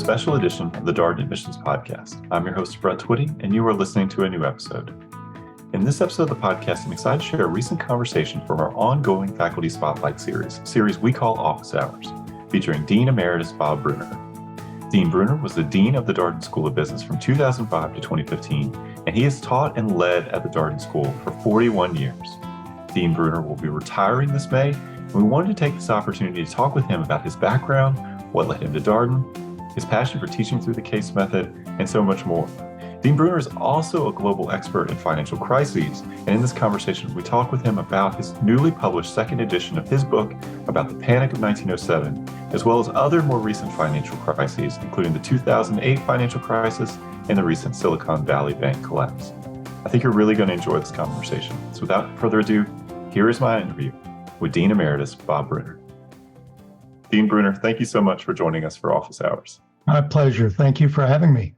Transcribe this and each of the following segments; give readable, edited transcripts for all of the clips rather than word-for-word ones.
special edition of the Darden Admissions podcast. I'm your host, Brett Twitty, and you are listening to a new episode. In this episode of the podcast, I'm excited to share a recent conversation from our ongoing Faculty Spotlight series we call Office Hours, featuring Dean Emeritus Bob Bruner. Dean Bruner was the Dean of the Darden School of Business from 2005 to 2015, and he has taught and led at the Darden School for 41 years. Dean Bruner will be retiring this May, and we wanted to take this opportunity to talk with him about his background, what led him to Darden, his passion for teaching through the case method, and so much more. Dean Bruner is also a global expert in financial crises, and in this conversation, we talk with him about his newly published second edition of his book about the Panic of 1907, as well as other more recent financial crises, including the 2008 financial crisis and the recent Silicon Valley Bank collapse. I think you're really going to enjoy this conversation. So without further ado, here is my interview with Dean Emeritus Bob Bruner. Dean Bruner, thank you so much for joining us for Office Hours. My pleasure. Thank you for having me.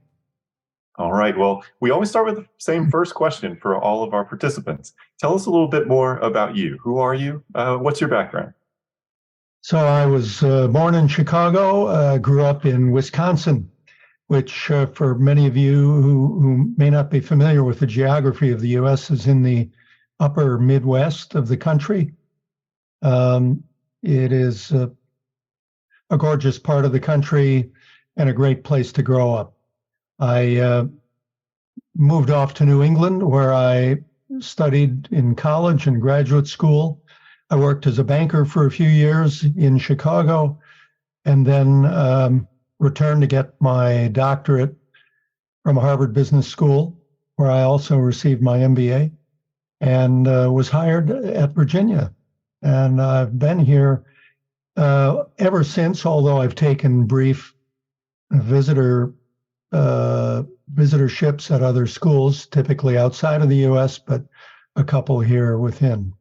All right. Well, we always start with the same first question for all of our participants. Tell us a little bit more about you. Who are you? What's your background? So I was born in Chicago, grew up in Wisconsin, which for many of you who may not be familiar with the geography of the U.S. is in the upper Midwest of the country. It is a gorgeous part of the country and a great place to grow up. I moved off to New England, where I studied in college and graduate school. I worked as a banker for a few years in Chicago, and then returned to get my doctorate from Harvard Business School, where I also received my MBA, and was hired at Virginia. And I've been here ever since, although I've taken brief visitorships at other schools, typically outside of the U.S., but a couple here within.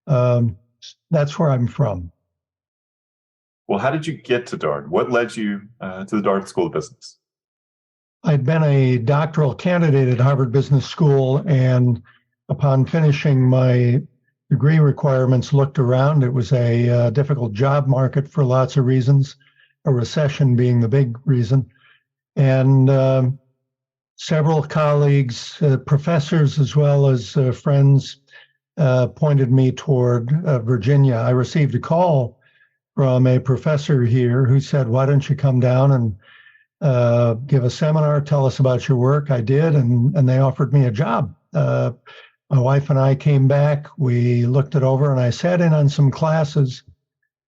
That's where I'm from. Well, how did you get to Darden? What led you to the Darden School of Business? I'd been a doctoral candidate at Harvard Business School, and upon finishing my degree requirements, looked around. It was a difficult job market for lots of reasons, a recession being the big reason. And several colleagues, professors, as well as friends, pointed me toward Virginia. I received a call from a professor here who said, "Why don't you come down and give a seminar, tell us about your work?" I did, and they offered me a job. My wife and I came back, we looked it over, and I sat in on some classes,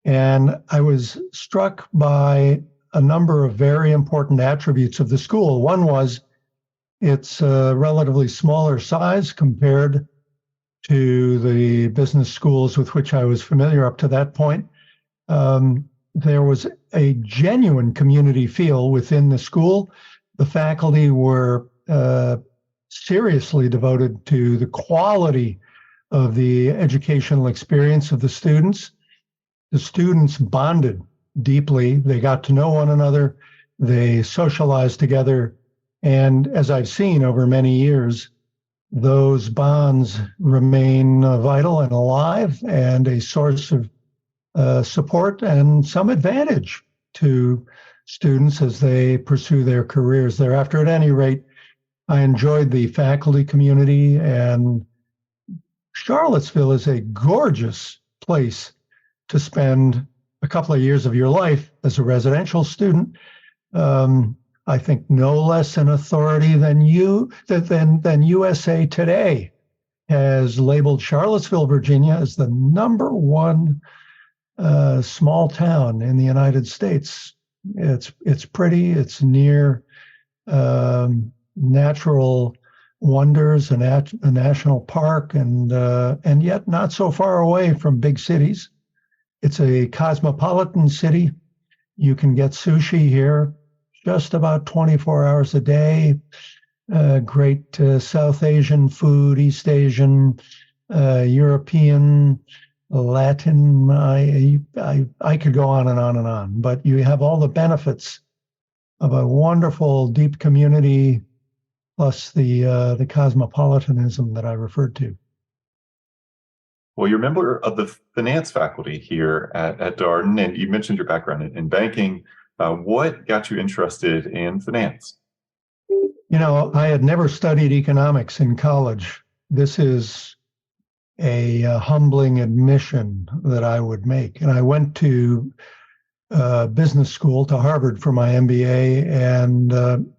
and I was struck by a number of very important attributes of the school. One was its relatively smaller size compared to the business schools with which I was familiar up to that point. There was a genuine community feel within the school. The faculty were seriously devoted to the quality of the educational experience of the students. The students bonded deeply. They got to know one another. They socialized together. And as I've seen over many years, those bonds remain vital and alive and a source of support and some advantage to students as they pursue their careers thereafter. At any rate, I enjoyed the faculty community, and Charlottesville is a gorgeous place to spend a couple of years of your life as a residential student. I think no less an authority than USA Today has labeled Charlottesville, Virginia, as the #1 small town in the United States. It's pretty. It's near natural wonders, a national park, and yet not so far away from big cities. It's a cosmopolitan city. You can get sushi here just about 24 hours a day. Great South Asian food, East Asian, European, Latin. I could go on and on and on, but you have all the benefits of a wonderful, deep community, plus the cosmopolitanism that I referred to. Well, you're a member of the finance faculty here at Darden, and you mentioned your background in banking. What got you interested in finance? I had never studied economics in college. This is a humbling admission that I would make. And I went to business school to Harvard for my MBA, and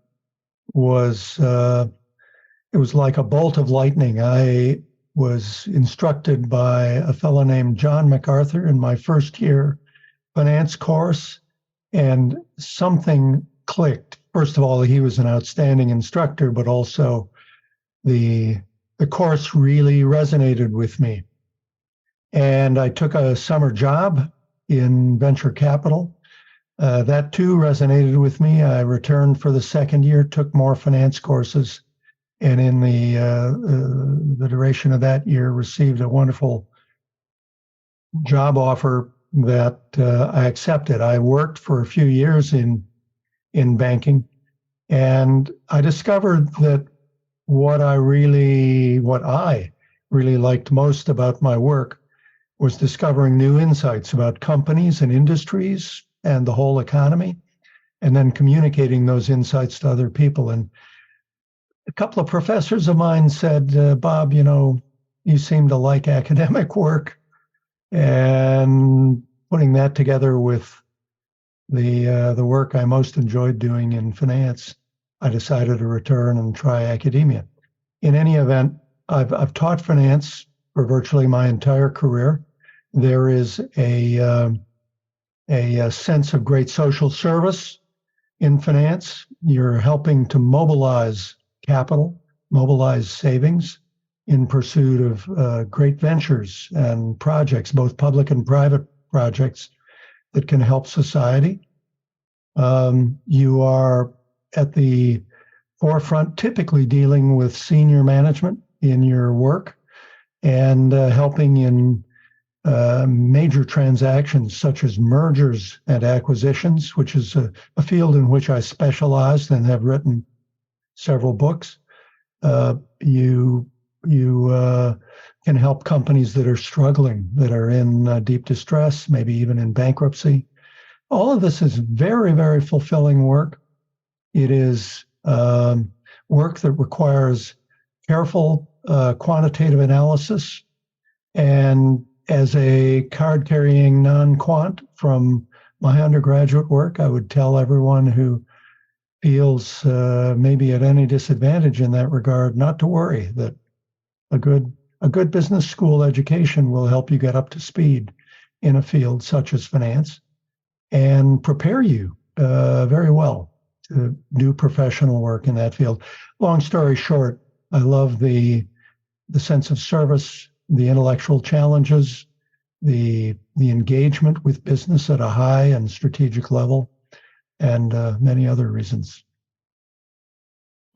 was it was like a bolt of lightning. I was instructed by a fellow named John MacArthur in my first year finance course, and something clicked. First of all, he was an outstanding instructor, but also the course really resonated with me. And I took a summer job in venture capital. That too resonated with me. I returned for the second year, took more finance courses, and in the duration of that year, received a wonderful job offer that I accepted. I worked for a few years in banking, and I discovered that what I really liked most about my work was discovering new insights about companies and industries and the whole economy, and then communicating those insights to other people. And a couple of professors of mine said, Bob, you seem to like academic work, and putting that together with the work I most enjoyed doing in finance, I decided to return and try academia. In any event, I've taught finance for virtually my entire career. There is a sense of great social service in finance. You're helping to mobilize capital, mobilize savings in pursuit of great ventures and projects, both public and private projects that can help society. You are at the forefront, typically dealing with senior management in your work, and helping in major transactions such as mergers and acquisitions, which is a field in which I specialized and have written several books. You can help companies that are struggling, that are in deep distress, maybe even in bankruptcy. All of this is very, very fulfilling work. It is work that requires careful quantitative analysis. And as a card-carrying non-quant from my undergraduate work, I would tell everyone who feels maybe at any disadvantage in that regard not to worry, that a good business school education will help you get up to speed in a field such as finance and prepare you very well to do professional work in that field. Long story short, I love the sense of service, the intellectual challenges, the engagement with business at a high and strategic level, and many other reasons.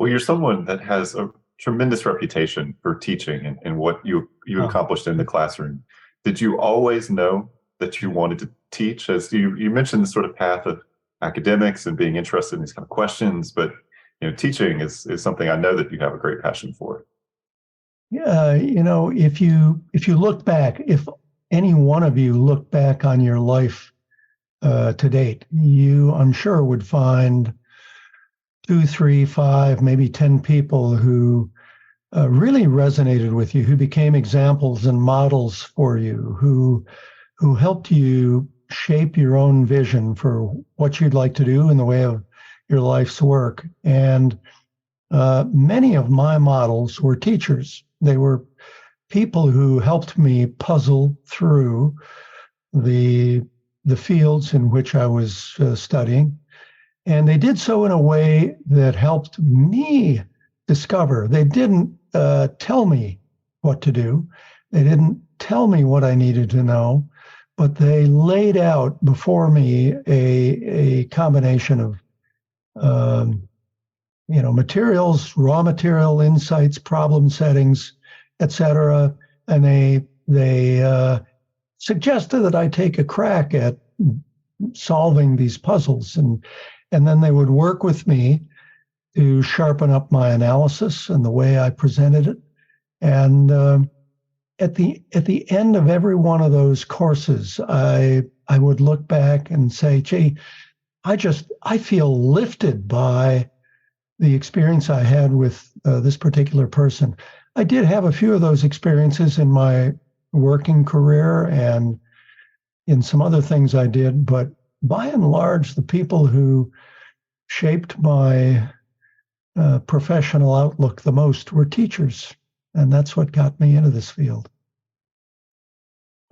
Well, you're someone that has a tremendous reputation for teaching and what you accomplished in the classroom. Did you always know that you wanted to teach? As you mentioned the sort of path of academics and being interested in these kind of questions, but teaching is something I know that you have a great passion for. Yeah, if you look back, if any one of you look back on your life to date, you, I'm sure, would find 2, 3, 5, maybe 10 people who really resonated with you, who became examples and models for you, who helped you shape your own vision for what you'd like to do in the way of your life's work. And many of my models were teachers. They were people who helped me puzzle through the fields in which I was studying. And they did so in a way that helped me discover. They didn't tell me what to do. They didn't tell me what I needed to know, but they laid out before me a combination of materials, raw material insights, problem settings, etc. And they suggested that I take a crack at solving these puzzles, and then they would work with me to sharpen up my analysis and the way I presented it. And at the end of every one of those courses, I would look back and say, gee, I feel lifted by the experience I had with this particular person. I did have a few of those experiences in my working career and in some other things I did, but by and large, the people who shaped my professional outlook the most were teachers. And that's what got me into this field.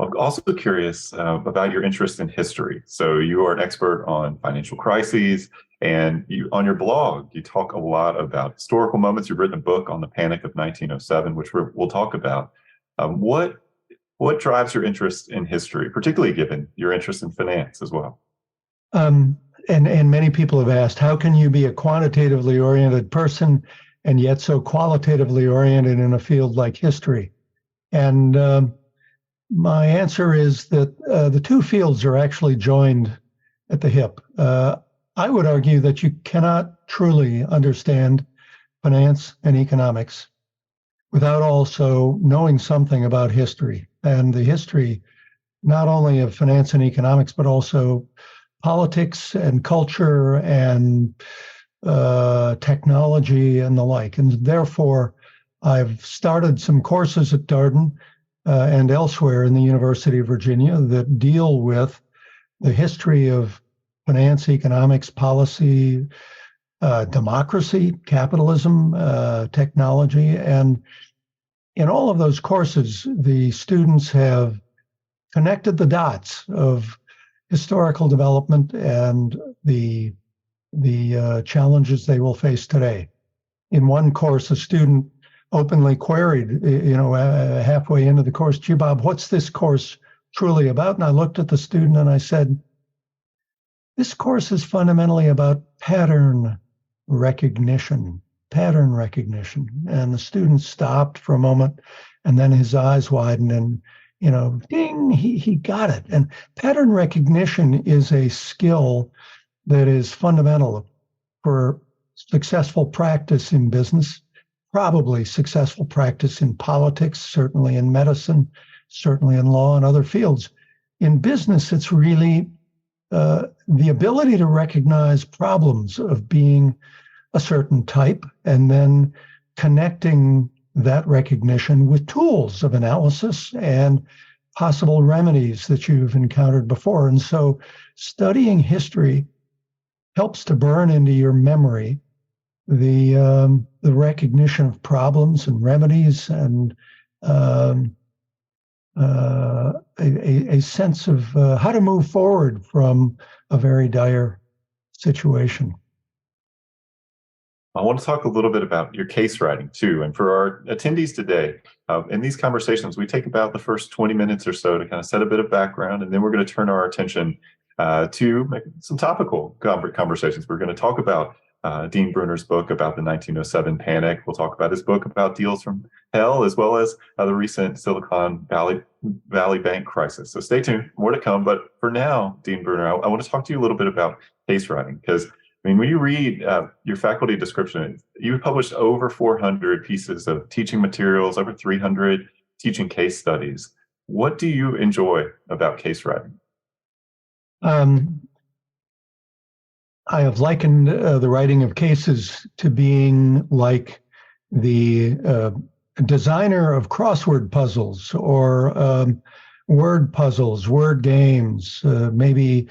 I'm also curious about your interest in history. So you are an expert on financial crises, and on your blog, you talk a lot about historical moments. You've written a book on the Panic of 1907, which we'll talk about. What drives your interest in history, particularly given your interest in finance as well? And many people have asked, how can you be a quantitatively oriented person and yet so qualitatively oriented in a field like history? And my answer is that the two fields are actually joined at the hip. I would argue that you cannot truly understand finance and economics without also knowing something about history, and the history not only of finance and economics, but also politics and culture and technology and the like. And therefore, I've started some courses at Darden and elsewhere in the University of Virginia that deal with the history of finance, economics, policy, democracy, capitalism, technology. And in all of those courses, the students have connected the dots of historical development and the challenges they will face today. In one course, a student openly queried, halfway into the course, "Gee, Bob, what's this course truly about?" And I looked at the student and I said, "This course is fundamentally about pattern recognition. Pattern recognition." And the student stopped for a moment, and then his eyes widened, and ding, he got it. And pattern recognition is a skill that is fundamental for successful practice in business, probably successful practice in politics, certainly in medicine, certainly in law and other fields. In business, it's really the ability to recognize problems of being a certain type and then connecting that recognition with tools of analysis and possible remedies that you've encountered before. And so studying history helps to burn into your memory the recognition of problems and remedies and a sense of how to move forward from a very dire situation. I want to talk a little bit about your case writing too. And for our attendees today, in these conversations, we take about the first 20 minutes or so to kind of set a bit of background, and then we're going to turn our attention to some topical conversations. We're going to talk about Dean Bruner's book about the 1907 panic. We'll talk about his book about deals from hell, as well as the recent Silicon Valley Bank crisis. So stay tuned, more to come. But for now, Dean Bruner, I want to talk to you a little bit about case writing, because when you read your faculty description, you published over 400 pieces of teaching materials, over 300 teaching case studies. What do you enjoy about case writing? I have likened the writing of cases to being like the designer of crossword puzzles or word puzzles, word games, maybe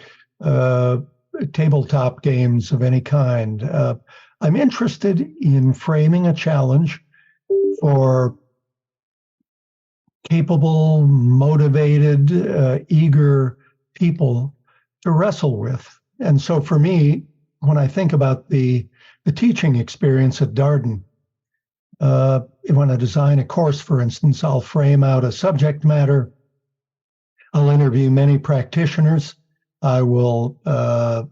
tabletop games of any kind. I'm interested in framing a challenge for capable, motivated, eager people to wrestle with. And so for me, when I think about the teaching experience at Darden, when I design a course, for instance, I'll frame out a subject matter. I'll interview many practitioners. I will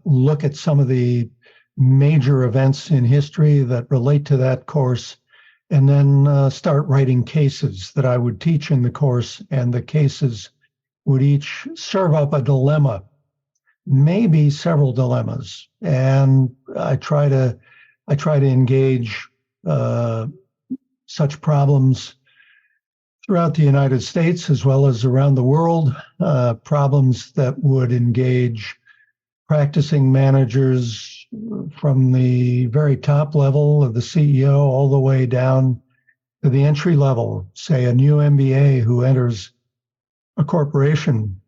look at some of the major events in history that relate to that course, and then start writing cases that I would teach in the course, and the cases would each serve up a dilemma, maybe several dilemmas, and I try to engage such problems throughout the United States as well as around the world, problems that would engage practicing managers from the very top level of the CEO all the way down to the entry level, say a new MBA who enters a corporation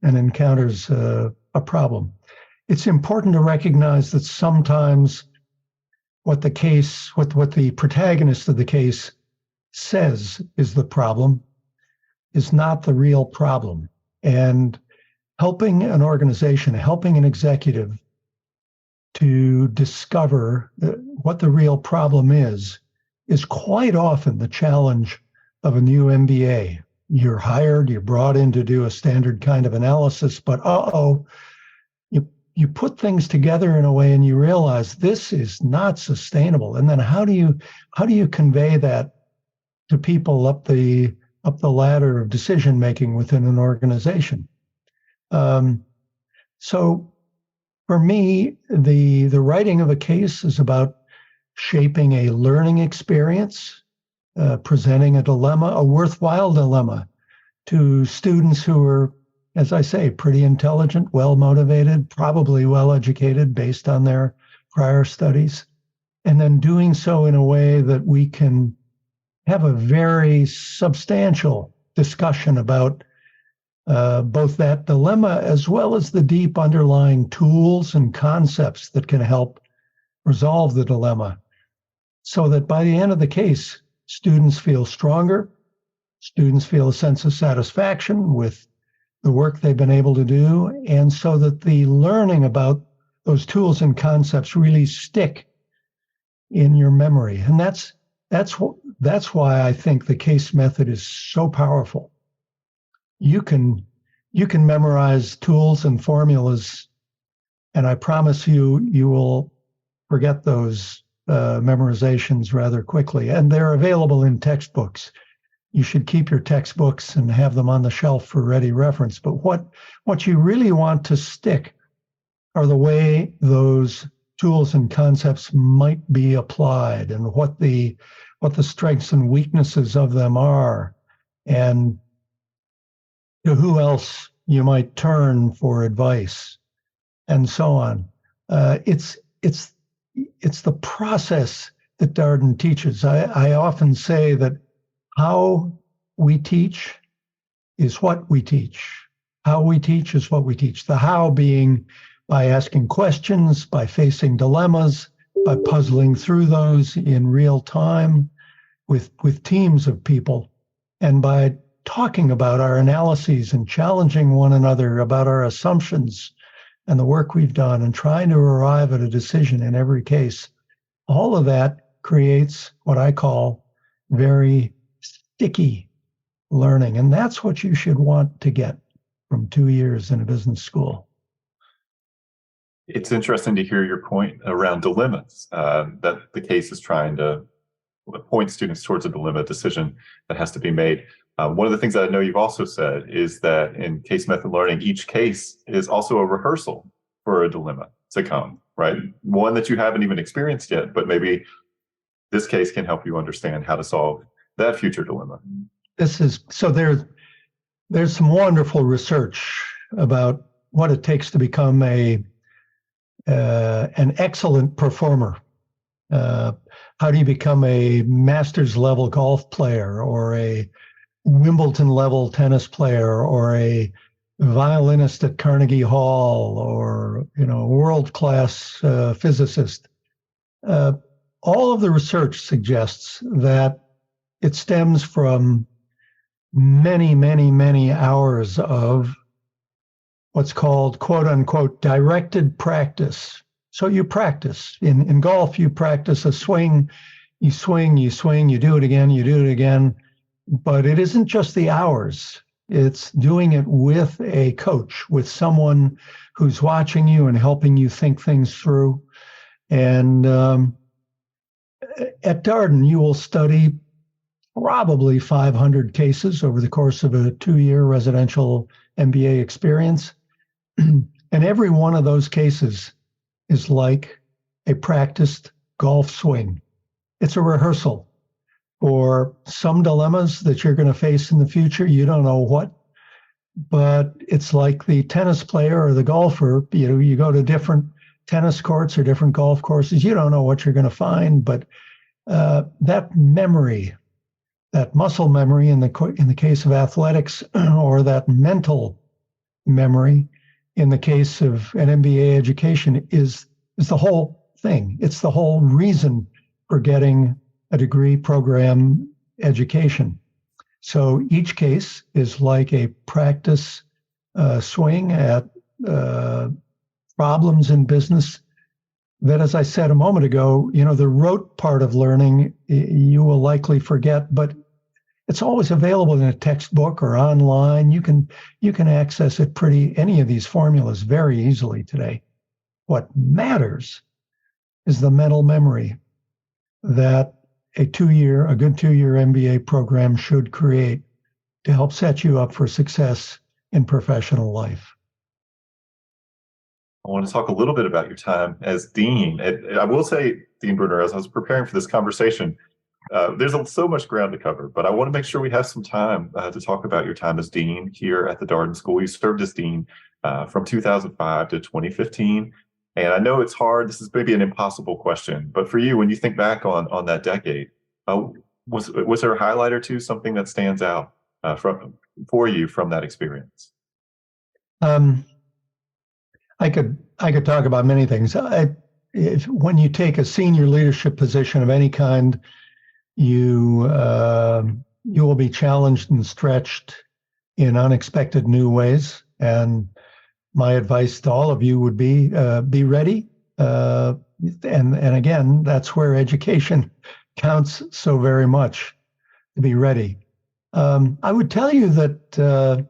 and encounters a problem. It's important to recognize that sometimes what the protagonist of the case says is the problem is not the real problem. And helping an organization, helping an executive to discover what the real problem is quite often the challenge of a new MBA. You're hired, you're brought in to do a standard kind of analysis, but you put things together in a way and you realize this is not sustainable. And then how do you convey that to people up the ladder of decision making within an organization? So for me, the writing of a case is about shaping a learning experience, presenting a dilemma, a worthwhile dilemma to students who are, as I say, pretty intelligent, well-motivated, probably well-educated based on their prior studies, and then doing so in a way that we can have a very substantial discussion about both that dilemma as well as the deep underlying tools and concepts that can help resolve the dilemma, so that by the end of the case, students feel stronger, students feel a sense of satisfaction with the work they've been able to do, and so that the learning about those tools and concepts really stick in your memory. And that's why I think the case method is so powerful. You can memorize tools and formulas, and I promise you will forget those memorizations rather quickly. And they're available in textbooks. You should keep your textbooks and have them on the shelf for ready reference. But what you really want to stick are the way those tools and concepts might be applied, and what the strengths and weaknesses of them are, and to who else you might turn for advice, and so on. It's the process that Darden teaches. I often say that how we teach is what we teach. How we teach is what we teach. The how being by asking questions, by facing dilemmas, by puzzling through those in real time with teams of people, and by talking about our analyses and challenging one another about our assumptions and the work we've done and trying to arrive at a decision in every case. All of that creates what I call very sticky learning. And that's what you should want to get from 2 years in a business school. It's interesting to hear your point around dilemmas, that the case is trying to point students towards a dilemma decision that has to be made. One of the things that I know you've also said is that in case method learning, each case is also a rehearsal for a dilemma to come, right? One that you haven't even experienced yet, but maybe this case can help you understand how to solve that future dilemma. There's some wonderful research about what it takes to become an excellent performer. How do you become a master's level golf player, or a Wimbledon level tennis player, or a violinist at Carnegie Hall, or world-class physicist? All of the research suggests that it stems from many, many, many hours of what's called, quote unquote, directed practice. So you practice. In golf, you practice a swing, you swing, you do it again. But it isn't just the hours. It's doing it with a coach, with someone who's watching you and helping you think things through. And at Darden, you will study probably 500 cases over the course of a 2-year residential MBA experience. And every one of those cases is like a practiced golf swing. It's a rehearsal for some dilemmas that you're going to face in the future. You don't know what but it's like the tennis player or the golfer. You go to different tennis courts or different golf courses. You don't know what you're going to find, but that memory, that muscle memory in the case of athletics, or that mental memory in the case of an MBA education is the whole thing. It's the whole reason for getting a degree program education. So each case is like a practice swing at problems in business that, as I said a moment ago, the rote part of learning you will likely forget, but it's always available in a textbook or online. You can access it any of these formulas very easily today. What matters is the mental memory that a good 2-year MBA program should create to help set you up for success in professional life. I want to talk a little bit about your time as dean. And I will say, Dean Bruner, as I was preparing for this conversation, there's so much ground to cover, but I want to make sure we have some time to talk about your time as dean here at the Darden School. You served as dean from 2005 to 2015. And I know it's hard. This is maybe an impossible question, but for you, when you think back on that decade, was there a highlight or two, something that stands out for you from that experience? I could talk about many things. When you take a senior leadership position of any kind, you will be challenged and stretched in unexpected new ways. And my advice to all of you would be ready. And again, that's where education counts so very much, to be ready. I would tell you that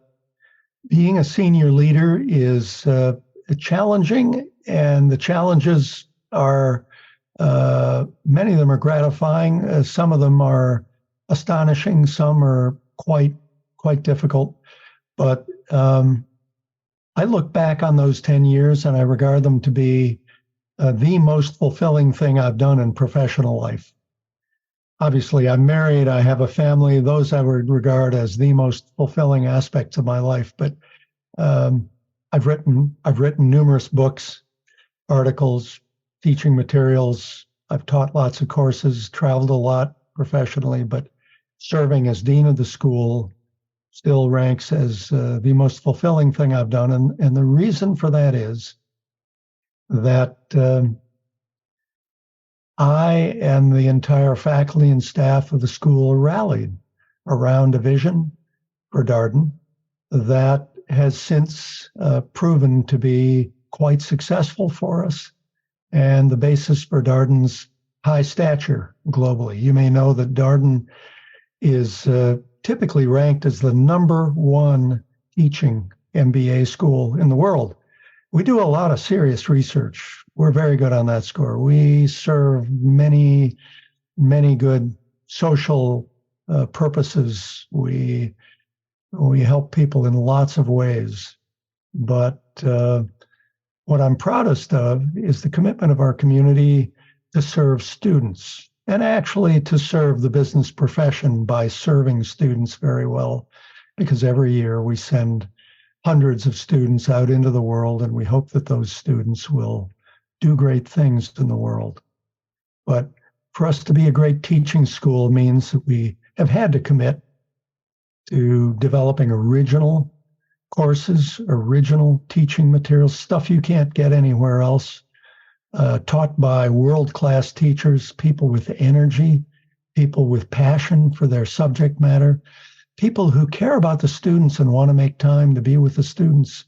being a senior leader is challenging, and the challenges are many of them are gratifying. Some of them are astonishing. Some are quite difficult. But I look back on those 10 years and I regard them to be the most fulfilling thing I've done in professional life. Obviously, I'm married. I have a family. Those I would regard as the most fulfilling aspects of my life. But I've written numerous books, articles, teaching materials. I've taught lots of courses, traveled a lot professionally, but serving as dean of the school still ranks as the most fulfilling thing I've done. And the reason for that is that I and the entire faculty and staff of the school rallied around a vision for Darden that has since proven to be quite successful for us, and the basis for Darden's high stature globally. You may know that Darden is typically ranked as the #1 teaching MBA school in the world. We do a lot of serious research. We're very good on that score. We serve many good social purposes. We help people in lots of ways. But what I'm proudest of is the commitment of our community to serve students, and actually to serve the business profession by serving students very well, because every year we send hundreds of students out into the world, and we hope that those students will do great things in the world. But for us to be a great teaching school means that we have had to commit to developing original courses, original teaching materials, stuff you can't get anywhere else, taught by world-class teachers, people with energy, people with passion for their subject matter, people who care about the students and want to make time to be with the students,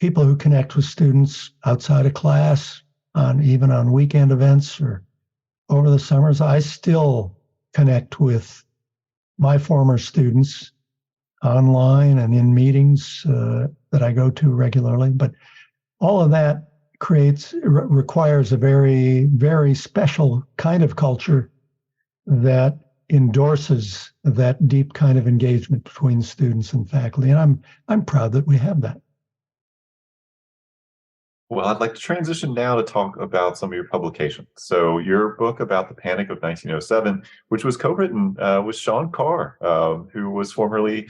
people who connect with students outside of class, even on weekend events or over the summers. I still connect with my former students online and in meetings that I go to regularly. But all of that requires a very, very special kind of culture that endorses that deep kind of engagement between students and faculty. And I'm proud that we have that. Well, I'd like to transition now to talk about some of your publications. So, your book about the Panic of 1907, which was co-written with Sean Carr, who was formerly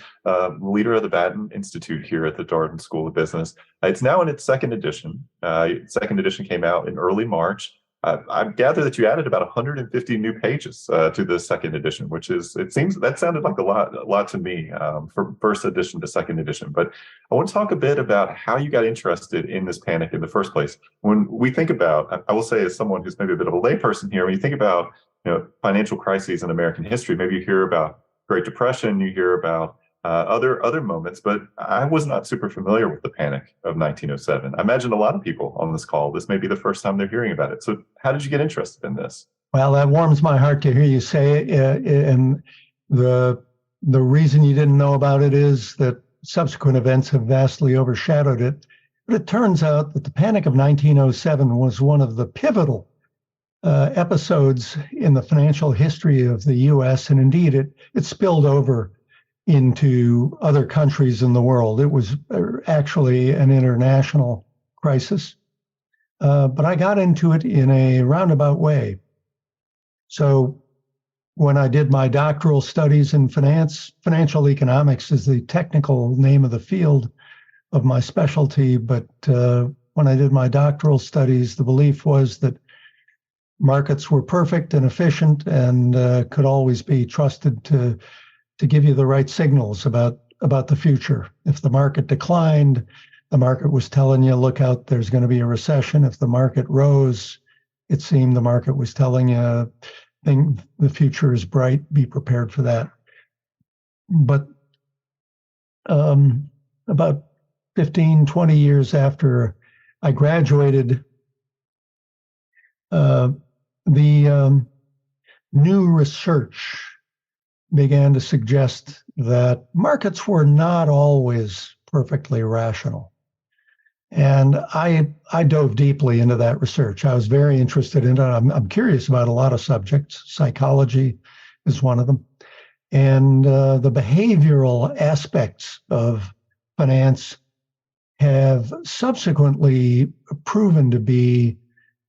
leader of the Batten Institute here at the Darden School of Business. It's now in its second edition. Second edition came out in early March. I gather that you added about 150 new pages to the second edition, which is, it seems that sounded like a lot to me from first edition to second edition. But I want to talk a bit about how you got interested in this panic in the first place. When we think about, I will say, as someone who's maybe a bit of a layperson here, when you think about financial crises in American history, maybe you hear about Great Depression, you hear about other moments, but I was not super familiar with the Panic of 1907. I imagine a lot of people on this call, this may be the first time they're hearing about it. So how did you get interested in this? Well, that warms my heart to hear you say it. And the reason you didn't know about it is that subsequent events have vastly overshadowed it. But it turns out that the Panic of 1907 was one of the pivotal episodes in the financial history of the U.S. And indeed, it spilled over into other countries in the world. It was actually an international crisis. But I got into it in a roundabout way. So when I did my doctoral studies in finance, financial economics is the technical name of the field of my specialty. But when I did my doctoral studies, the belief was that markets were perfect and efficient and could always be trusted to give you the right signals about the future. If the market declined, the market was telling you, look out, there's going to be a recession. If the market rose, it seemed the market was telling you, the future is bright, be prepared for that. But about 15, 20 years after I graduated, the new research began to suggest that markets were not always perfectly rational. And I dove deeply into that research. I was very interested in it. I'm curious about a lot of subjects. Psychology is one of them. And the behavioral aspects of finance have subsequently proven to be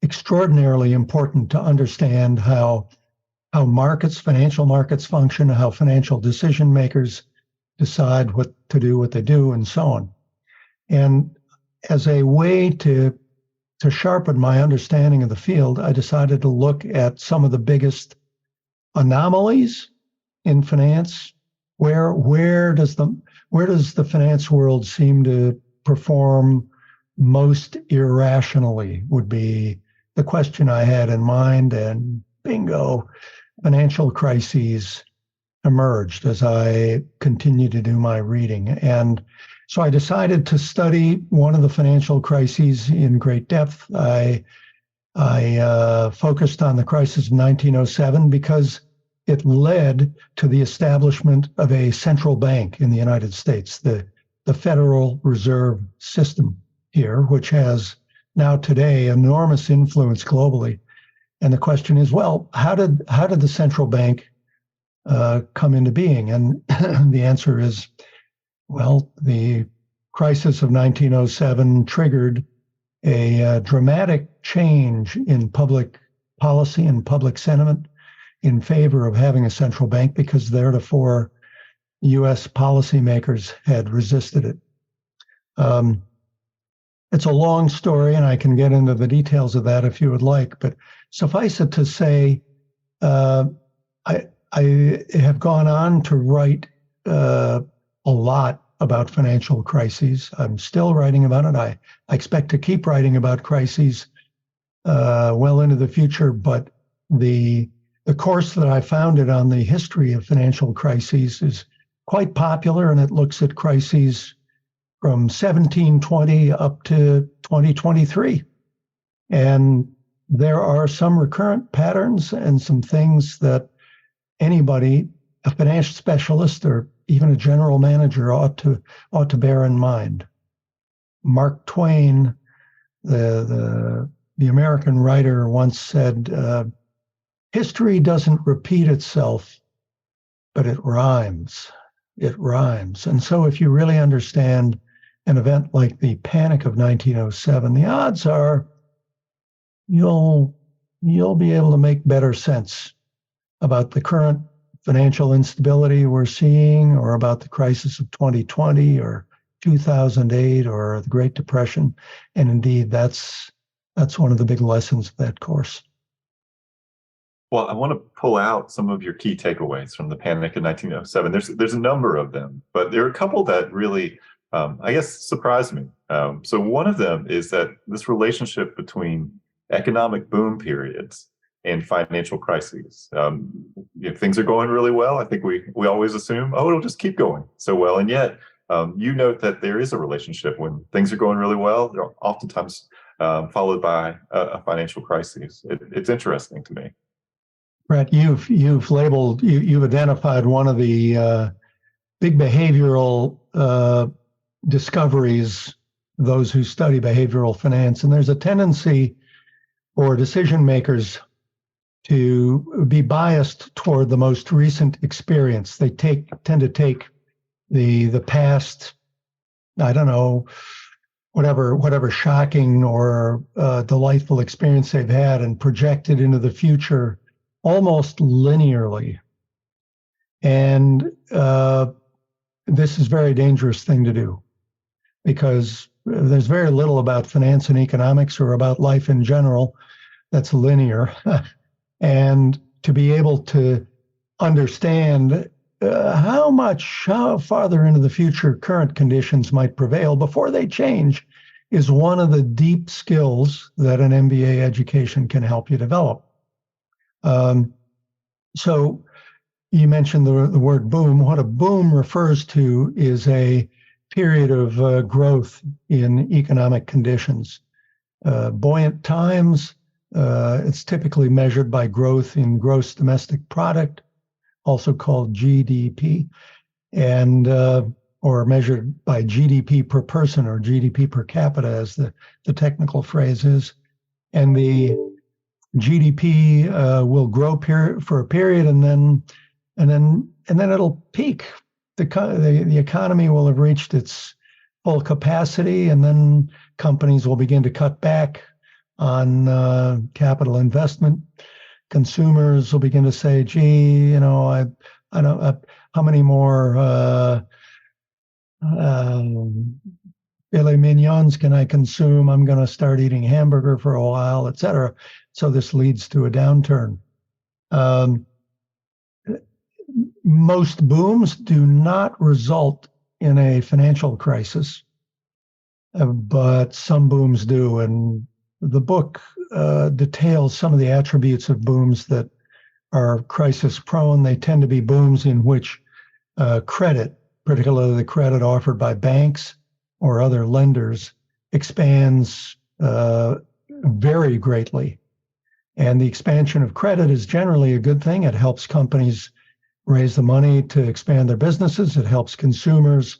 extraordinarily important to understand how markets, financial markets function, how financial decision makers decide what to do, what they do, and so on. And as a way to sharpen my understanding of the field, I decided to look at some of the biggest anomalies in finance. Where does the finance world seem to perform most irrationally would be the question I had in mind, and bingo, financial crises emerged as I continued to do my reading. And so I decided to study one of the financial crises in great depth. I focused on the crisis of 1907 because it led to the establishment of a central bank in the United States, the Federal Reserve System here, which has now today enormous influence globally. And the question is, well, how did the central bank come into being? And the answer is, well, the crisis of 1907 triggered a dramatic change in public policy and public sentiment in favor of having a central bank, because theretofore U.S. policymakers had resisted it. It's a long story, and I can get into the details of that if you would like, but suffice it to say, I have gone on to write a lot about financial crises. I'm still writing about it. I expect to keep writing about crises well into the future, but the course that I founded on the history of financial crises is quite popular, and it looks at crises from 1720 up to 2023. And there are some recurrent patterns and some things that anybody, a financial specialist or even a general manager, ought to bear in mind. Mark Twain, the American writer, once said, history doesn't repeat itself, but it rhymes. It rhymes. And so if you really understand an event like the Panic of 1907, the odds are you'll be able to make better sense about the current financial instability we're seeing, or about the crisis of 2020 or 2008 or the Great Depression. And indeed, that's one of the big lessons of that course. Well, I want to pull out some of your key takeaways from the Panic in 1907. There's a number of them, but there are a couple that really, I guess, surprised me. So one of them is that this relationship between economic boom periods and financial crises. If things are going really well, I think we always assume, oh, it'll just keep going so well. And yet, you note that there is a relationship. When things are going really well, they're oftentimes followed by a financial crisis. It's interesting to me. Brett, you've identified one of the big behavioral discoveries, those who study behavioral finance, and there's a tendency for decision makers to be biased toward the most recent experience. They tend to take the past, I don't know, whatever shocking or delightful experience they've had, and project it into the future almost linearly. And this is a very dangerous thing to do, because there's very little about finance and economics, or about life in general, that's linear. And to be able to understand how farther into the future current conditions might prevail before they change is one of the deep skills that an MBA education can help you develop. So you mentioned the word boom. What a boom refers to is a period of growth in economic conditions. Buoyant times, it's typically measured by growth in gross domestic product, also called GDP, and or measured by GDP per person, or GDP per capita, as the technical phrase is. And the GDP will grow for a period, and then it'll peak. The economy will have reached its full capacity, and then companies will begin to cut back on capital investment. Consumers will begin to say, "Gee, I don't how many more filet mignons can I consume? I'm going to start eating hamburger for a while, etc." So this leads to a downturn. Most booms do not result in a financial crisis, but some booms do. And the book details some of the attributes of booms that are crisis prone. They tend to be booms in which credit, particularly the credit offered by banks or other lenders, expands very greatly. And the expansion of credit is generally a good thing. It helps companies raise the money to expand their businesses. It helps consumers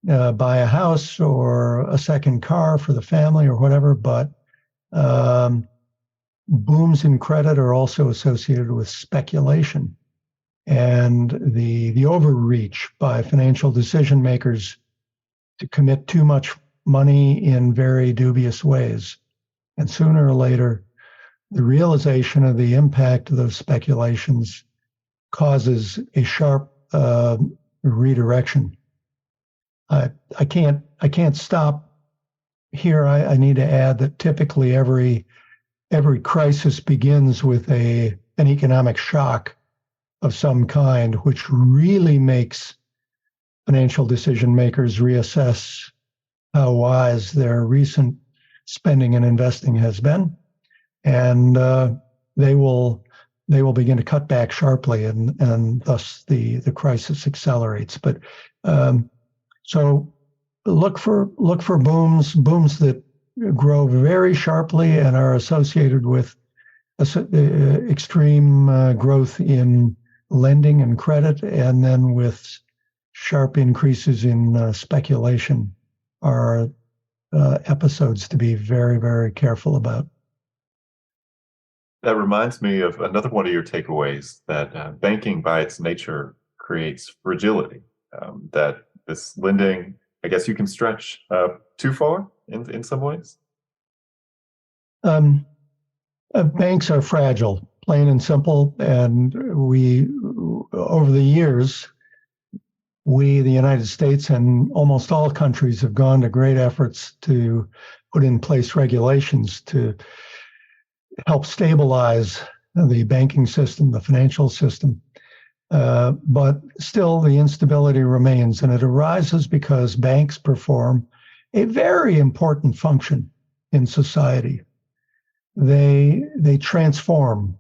buy a house or a second car for the family or whatever. But booms in credit are also associated with speculation and the overreach by financial decision makers to commit too much money in very dubious ways. And sooner or later, the realization of the impact of those speculations causes a sharp redirection. I can't stop here. I need to add that typically every crisis begins with an economic shock of some kind, which really makes financial decision makers reassess how wise their recent spending and investing has been, and they will begin to cut back sharply, and thus the crisis accelerates. But so look for booms that grow very sharply and are associated with extreme growth in lending and credit, and then with sharp increases in speculation, are episodes to be very, very careful about. That reminds me of another one of your takeaways, that banking by its nature creates fragility, that this lending I guess you can stretch too far in some ways. Banks are fragile, plain and simple, and over the years, the United States and almost all countries have gone to great efforts to put in place regulations to help stabilize the banking system, the financial system. But still, the instability remains, and it arises because banks perform a very important function in society. They transform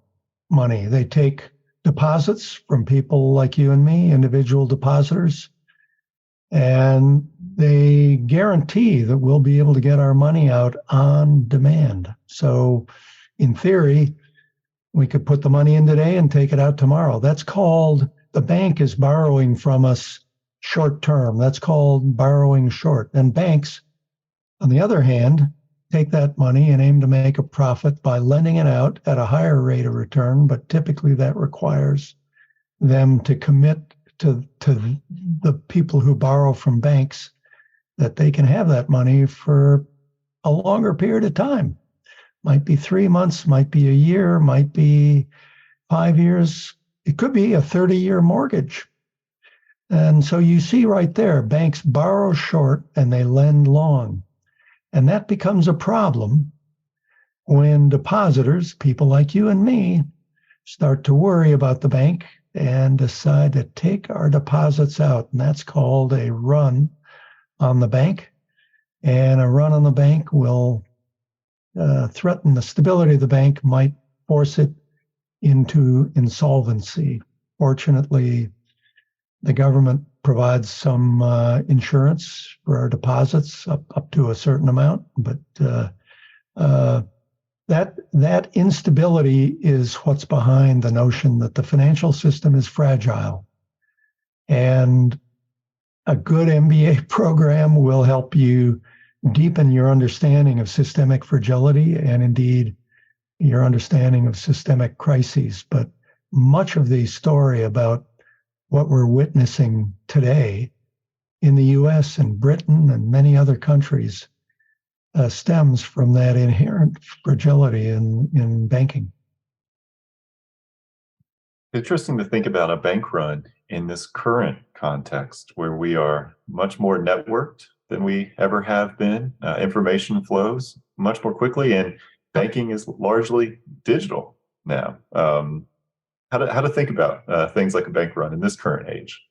money. They take deposits from people like you and me, individual depositors, and they guarantee that we'll be able to get our money out on demand. So, in theory, we could put the money in today and take it out tomorrow. That's called, the bank is borrowing from us short term. That's called borrowing short. And banks, on the other hand, take that money and aim to make a profit by lending it out at a higher rate of return, but typically that requires them to commit to the people who borrow from banks that they can have that money for a longer period of time. Might be 3 months, might be a year, might be 5 years. It could be a 30-year mortgage. And so you see right there, banks borrow short and they lend long. And that becomes a problem when depositors, people like you and me, start to worry about the bank and decide to take our deposits out. And that's called a run on the bank. And a run on the bank will threaten the stability of the bank, might force it into insolvency. Fortunately, the government provides some insurance for our deposits up to a certain amount, but that instability is what's behind the notion that the financial system is fragile. And a good MBA program will help you deepen your understanding of systemic fragility and indeed your understanding of systemic crises. But much of the story about what we're witnessing today in the US and Britain and many other countries stems from that inherent fragility in banking. Interesting to think about a bank run in this current context where we are much more networked than we ever have been. Information flows much more quickly, and banking is largely digital now. How to think about things like a bank run in this current age?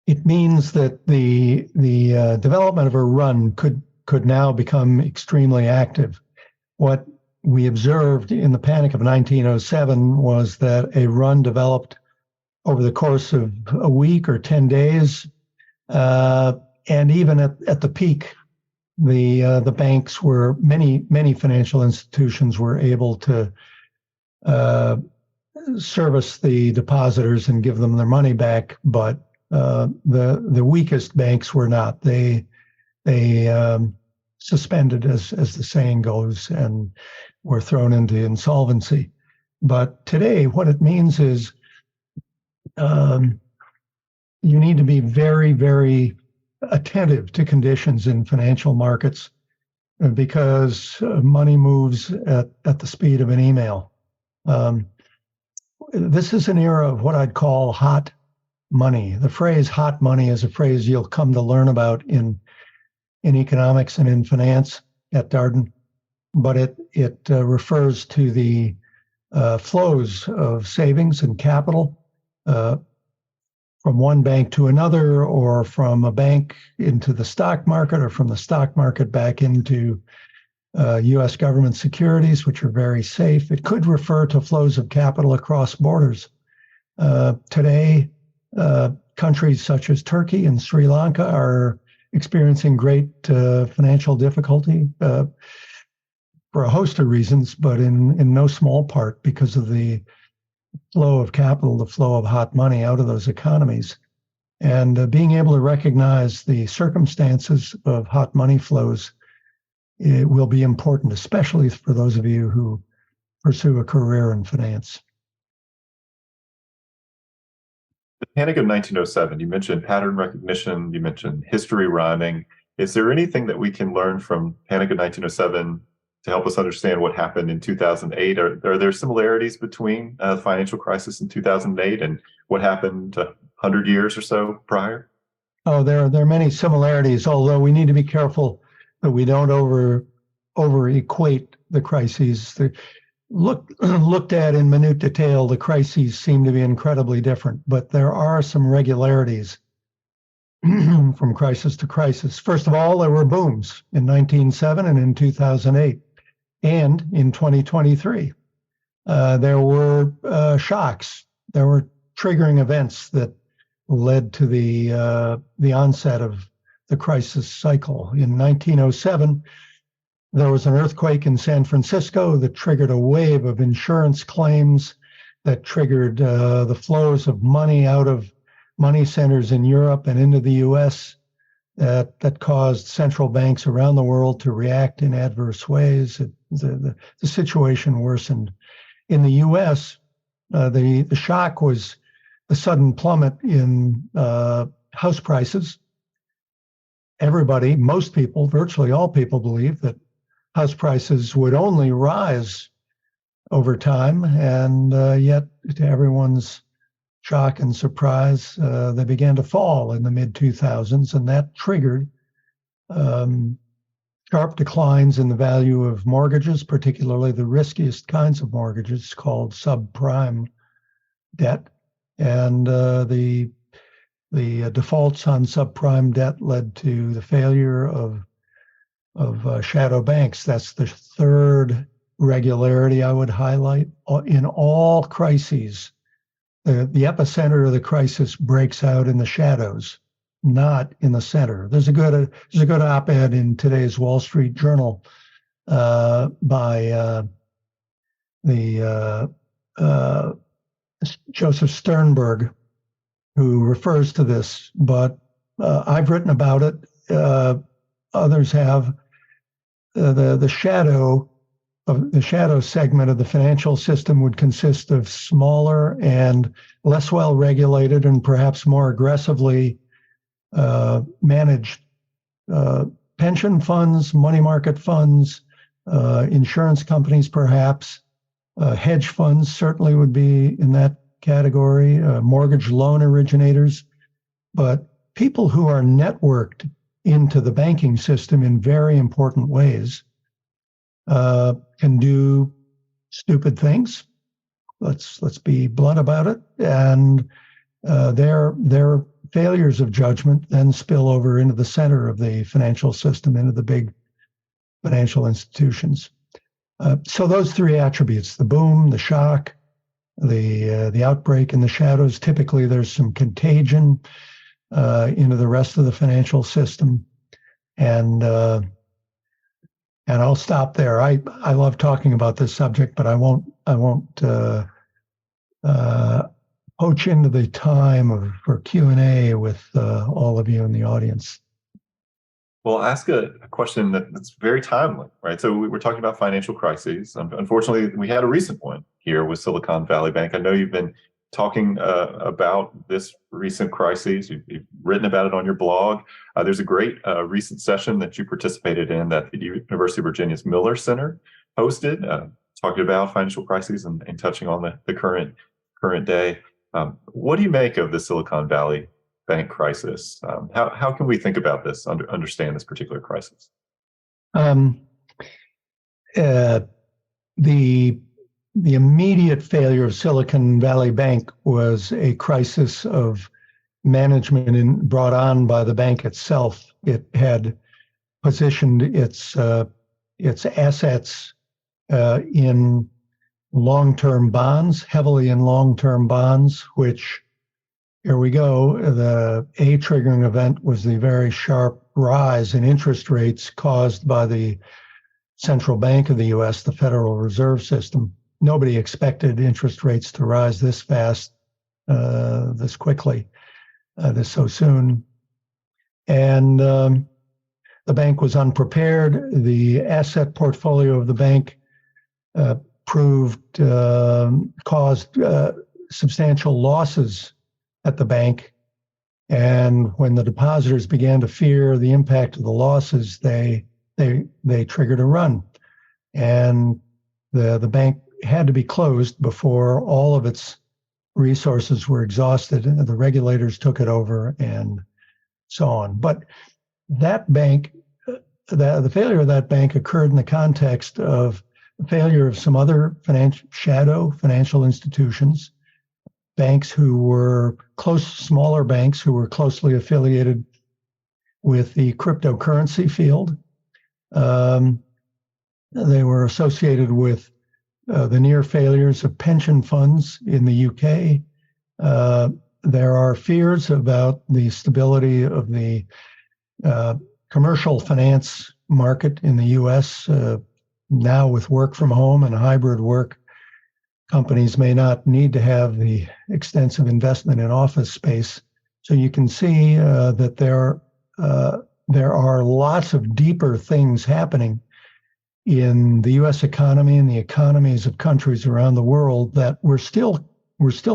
It means that the development of a run could now become extremely active. What we observed in the panic of 1907 was that a run developed over the course of a week or 10 days. And even at the peak, the banks were, many financial institutions were able to service the depositors and give them their money back, but the weakest banks were not. They suspended, as the saying goes, and were thrown into insolvency. But today, what it means is you need to be very, very attentive to conditions in financial markets because money moves at the speed of an email. This is an era of what I'd call hot money. The phrase hot money is a phrase you'll come to learn about in economics and in finance at Darden, but it refers to the flows of savings and capital from one bank to another, or from a bank into the stock market, or from the stock market back into U.S. government securities, which are very safe. It could refer to flows of capital across borders. Today, countries such as Turkey and Sri Lanka are experiencing great financial difficulty for a host of reasons, but in no small part because of the flow of capital, the flow of hot money out of those economies. And being able to recognize the circumstances of hot money flows, it will be important, especially for those of you who pursue a career in finance. The Panic of 1907, you mentioned pattern recognition, you mentioned history rhyming. Is there anything that we can learn from Panic of 1907 to help us understand what happened in 2008? Are there similarities between the financial crisis in 2008 and what happened 100 years or so prior? Oh, there are many similarities, although we need to be careful that we don't over equate the crises. Looked at in minute detail, the crises seem to be incredibly different, but there are some regularities from crisis to crisis. First of all, there were booms in 1907 and in 2008, and in 2023. There were shocks. There were triggering events that led to the onset of the crisis cycle. In 1907, there was an earthquake in San Francisco that triggered a wave of insurance claims that triggered the flows of money out of money centers in Europe and into the U.S. that caused central banks around the world to react in adverse ways. The situation worsened. In the U.S., the shock was the sudden plummet in house prices. Most people, virtually all people, believe that house prices would only rise over time, and yet, to everyone's shock and surprise, they began to fall in the mid-2000s, and that triggered sharp declines in the value of mortgages, particularly the riskiest kinds of mortgages called subprime debt. And the defaults on subprime debt led to the failure of shadow banks. That's the third regularity I would highlight. In all crises, the epicenter of the crisis breaks out in the shadows, not in the center. There's a good op-ed in today's Wall Street Journal by Joseph Sternberg, who refers to this, but I've written about it. Others have. The shadow segment of the financial system would consist of smaller and less well-regulated and perhaps more aggressively managed pension funds, money market funds, insurance companies, perhaps. Hedge funds certainly would be in that category, mortgage loan originators, but people who are networked into the banking system in very important ways can do stupid things. Let's be blunt about it, and their failures of judgment then spill over into the center of the financial system, into the big financial institutions. So those three attributes: the boom, the shock, the outbreak in the shadows. Typically, there's some contagion into the rest of the financial system, and I'll stop there. I love talking about this subject, but I won't poach into the time for Q&A with all of you in the audience. Well, I'll ask a question that's very timely, right? So we were talking about financial crises. Unfortunately, we had a recent one here with Silicon Valley Bank. I know you've been talking about this recent crisis. You've written about it on your blog. There's a great recent session that you participated in that the University of Virginia's Miller Center hosted, talking about financial crises and touching on the current day. What do you make of the Silicon Valley Bank crisis? How can we think about this, understand this particular crisis? The immediate failure of Silicon Valley Bank was a crisis of management brought on by the bank itself. It had positioned its assets in long-term bonds, heavily in long-term bonds, which, here we go, the triggering event was the very sharp rise in interest rates caused by the central bank of the U.S., the Federal Reserve System. Nobody expected interest rates to rise this fast, this quickly, this so soon. And the bank was unprepared. The asset portfolio of the bank caused substantial losses at the bank. And when the depositors began to fear the impact of the losses, they triggered a run. And the bank had to be closed before all of its resources were exhausted. And the regulators took it over and so on. But that bank, the failure of that bank occurred in the context of the failure of some other shadow financial institutions, banks who were smaller banks who were closely affiliated with the cryptocurrency field. They were associated with the near failures of pension funds in the UK. There are fears about the stability of the commercial finance market in the US. Now with work from home and hybrid work, companies may not need to have the extensive investment in office space. So you can see that there are lots of deeper things happening in the US economy and the economies of countries around the world that we're still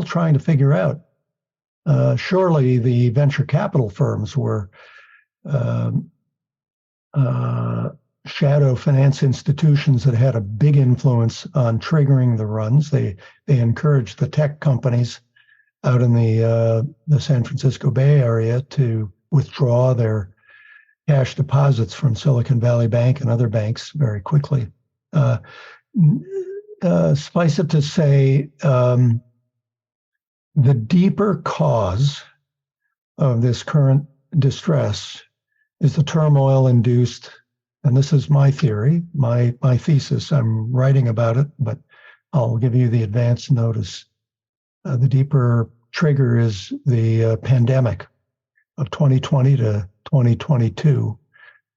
trying to figure out. Surely the venture capital firms were shadow finance institutions that had a big influence on triggering the runs. They encouraged the tech companies out in the San Francisco Bay Area to withdraw their cash deposits from Silicon Valley Bank and other banks very quickly. Suffice it to say, the deeper cause of this current distress is the turmoil induced, and this is my theory, my thesis. I'm writing about it, but I'll give you the advance notice. The deeper trigger is the pandemic of 2020 to 2022,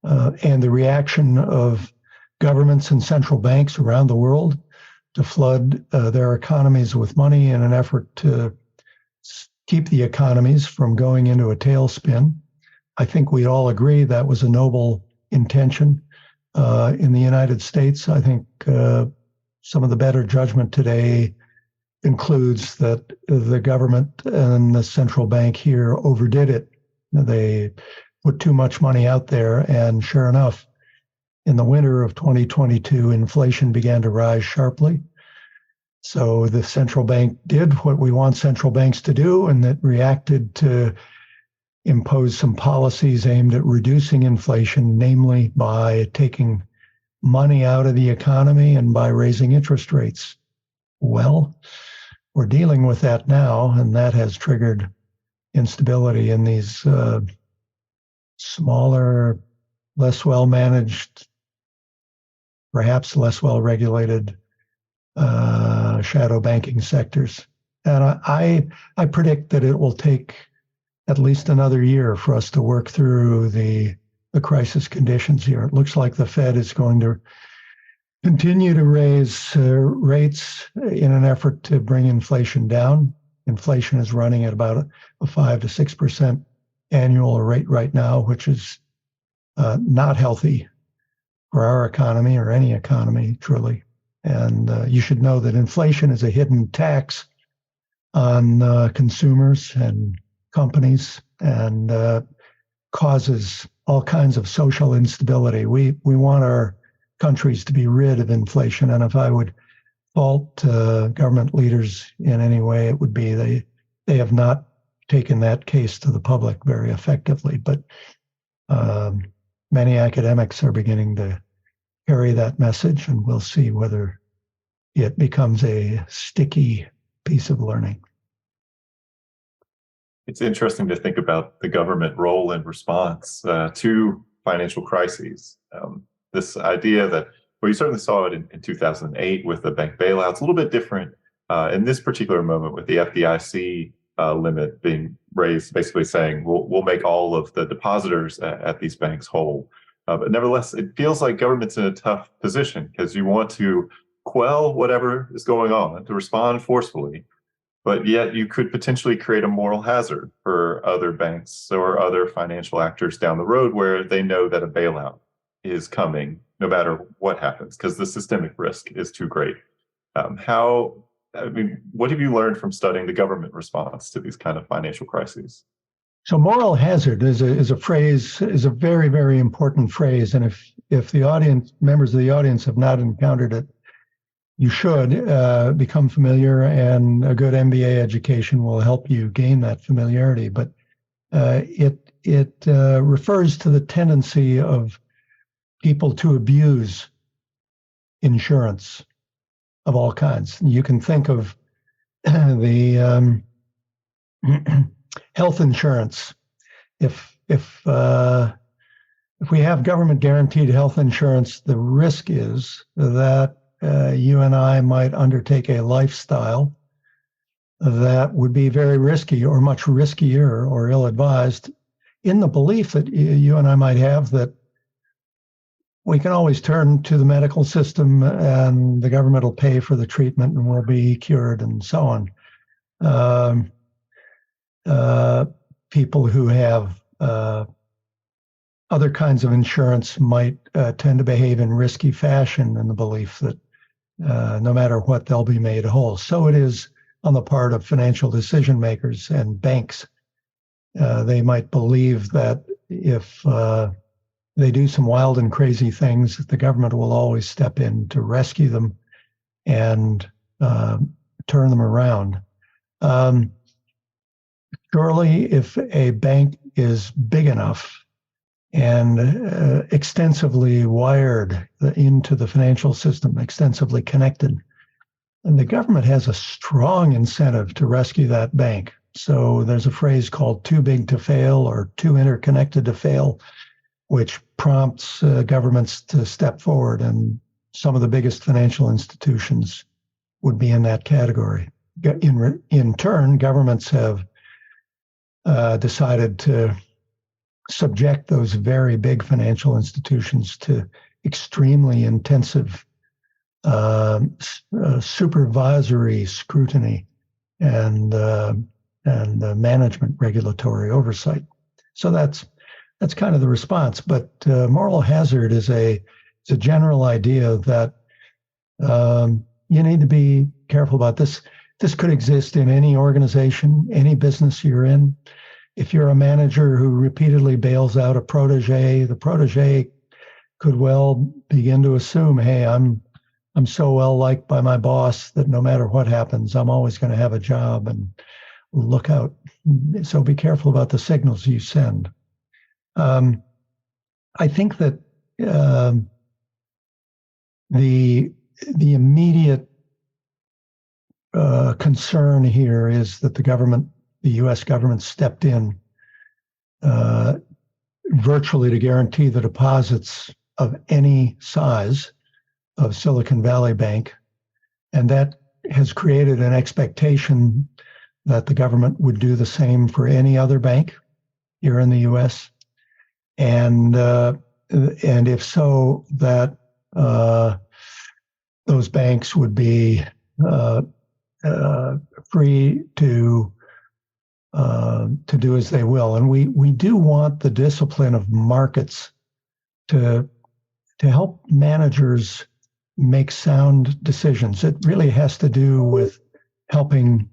and the reaction of governments and central banks around the world to flood their economies with money in an effort to keep the economies from going into a tailspin. I think we all agree that was a noble intention. In the United States, I think some of the better judgment today includes that the government and the central bank here overdid it. They put too much money out there, and sure enough, in the winter of 2022, inflation began to rise sharply. So the central bank did what we want central banks to do, and that reacted to impose some policies aimed at reducing inflation, namely by taking money out of the economy and by raising interest rates. Well, we're dealing with that now, and that has triggered instability in these smaller, less well-managed, perhaps less well-regulated shadow banking sectors. And I predict that it will take at least another year for us to work through the crisis conditions here. It looks like the Fed is going to continue to raise rates in an effort to bring inflation down. Inflation is running at about a 5 to 6% annual rate right now, which is not healthy for our economy or any economy, truly. And you should know that inflation is a hidden tax on consumers and companies, and causes all kinds of social instability. We want our countries to be rid of inflation, and if I would fault government leaders in any way, it would be they have not taken that case to the public very effectively. But many academics are beginning to carry that message, and we'll see whether it becomes a sticky piece of learning. It's interesting to think about the government role in response to financial crises. This idea that, well, you certainly saw it in 2008 with the bank bailouts, a little bit different in this particular moment with the FDIC limit being raised, basically saying we'll make all of the depositors at these banks whole. But nevertheless, it feels like government's in a tough position because you want to quell whatever is going on, to respond forcefully, but yet you could potentially create a moral hazard for other banks or other financial actors down the road where they know that a bailout is coming no matter what happens because the systemic risk is too great. How I mean, what have you learned from studying the government response to these kind of financial crises? So moral hazard is a phrase, is a very, very important phrase. And if the audience, members of the audience have not encountered it, you should become familiar, and a good MBA education will help you gain that familiarity. But it refers to the tendency of people to abuse insurance of all kinds. You can think of the health insurance. If we have government guaranteed health insurance, the risk is that you and I might undertake a lifestyle that would be very risky, or much riskier, or ill-advised, in the belief that you and I might have that we can always turn to the medical system and the government will pay for the treatment and we'll be cured, and so on. People who have other kinds of insurance might tend to behave in risky fashion in the belief that no matter what, they'll be made whole. So it is on the part of financial decision makers and banks. They might believe that if they do some wild and crazy things, the government will always step in to rescue them and turn them around. Surely, if a bank is big enough and extensively wired into the financial system, extensively connected, and the government has a strong incentive to rescue that bank. So there's a phrase called too big to fail, or too interconnected to fail, which prompts governments to step forward, and some of the biggest financial institutions would be in that category. In turn, governments have decided to subject those very big financial institutions to extremely intensive supervisory scrutiny and management regulatory oversight. So that's kind of the response. But moral hazard is a general idea that you need to be careful about this. This could exist in any organization, any business you're in. If you're a manager who repeatedly bails out a protege, the protege could well begin to assume, hey, I'm so well liked by my boss that no matter what happens, I'm always going to have a job, and look out. So be careful about the signals you send. I think that the immediate concern here is that the U.S. government stepped in virtually to guarantee the deposits of any size of Silicon Valley Bank, and that has created an expectation that the government would do the same for any other bank here in the U.S. And if so, that those banks would be free to do as they will. And we do want the discipline of markets to help managers make sound decisions. It really has to do with helping